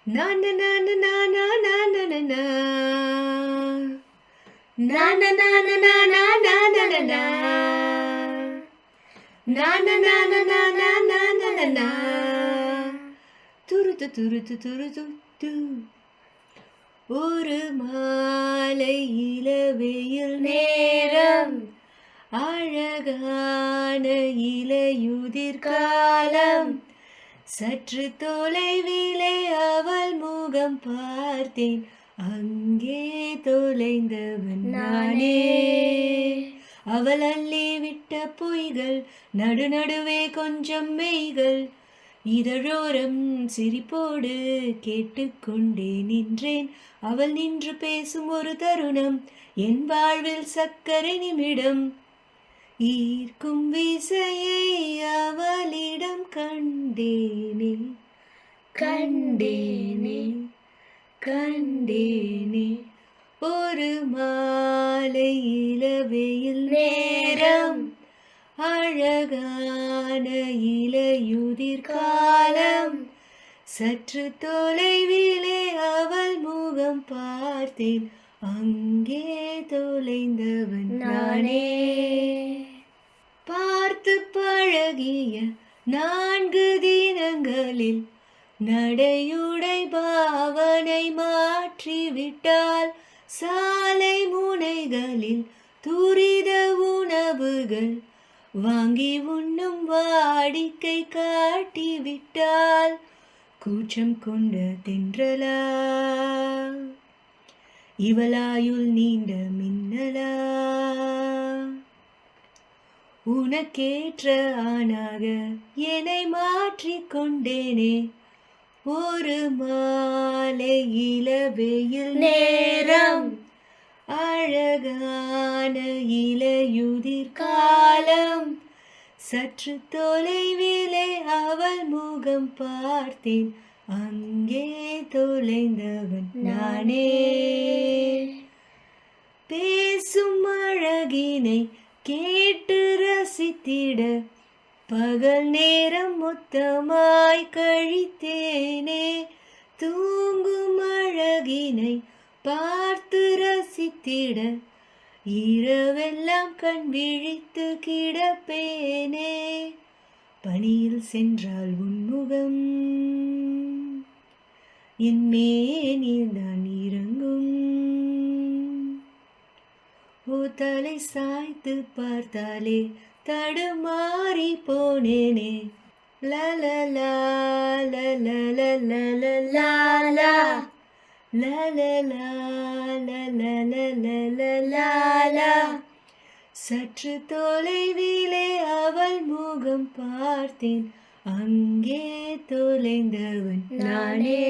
Na na na na na na na na na na. Na na na na na na na na na na. Na na na na na na na na na na. துருத்து துருத்து துருத்து து. ஒரு மாலை இளவெயில் நேரம், அழகான இலையுதிர் காலம், சற்று தொலைவிலே அவள் முகம் பார்த்தேன், அங்கே தொலைந்தவன் நானே. அவள் அள்ளி விட்ட பொய்கள், நடுநடுவே கொஞ்சம் மெய்கள், இதழோரம் சிரிப்போடு கேட்டுக்கொண்டே நின்றேன். அவள் நின்று பேசும் ஒரு தருணம், என் வாழ்வில் சக்கரை நிமிடம். ஈர்க்கும் விசையை அவளிடம் கண்டேனே, கண்டேனே, கண்டேனே. ஒரு மாலை இளவெயில் நேரம், அழகான இலையுதிர் காலம், சற்று தொலைவிலே அவள் முகம் பார்த்தேன், அங்கே தொலைந்தவன் நானே. பார்த்து பழகிய 4 தினங்களில் நடையுடை பாவனை மாற்றிவிட்டால், சாலை முனைகளில் துரித உணவுகள் வாங்கி உண்ணும் வாடிக்கை காட்டிவிட்டால், கூச்சம் கொண்ட தென்றலா இவளாயுள் நீண்ட மின்னலா, உனக்கேற்ற ஆணாக என்னை மாற்றிக்கொண்டேனே. ஒரு மாலை இளவெயில் நேரம், அழகான இலையுதிர் காலம், சற்று தொலைவிலே அவள் முகம் பார்த்தேன், அங்கே தொலைந்தவன் நானே. பேசும் அழகினை கேட்டு ரசித்திட பகல் நேரம் மொத்தமாய் கழித்தேனே. தூங்கும் அழகினை பார்த்து ரசித்திட இரவெல்லாம் கண் விழித்து கிடப்பேனே. பனியில் சென்றால் உன்முகம் என் மேனில் தான் இறங்கும். ஓ தலை சாய்த்து பார்த்தாலே தடுமாறி போனேனே. லலலா லலலா லலலா லலலா லலலா. சற்று தொலைவிலே அவள் முகம் பார்த்தேன், அங்கே தொலைந்தவன் நானே.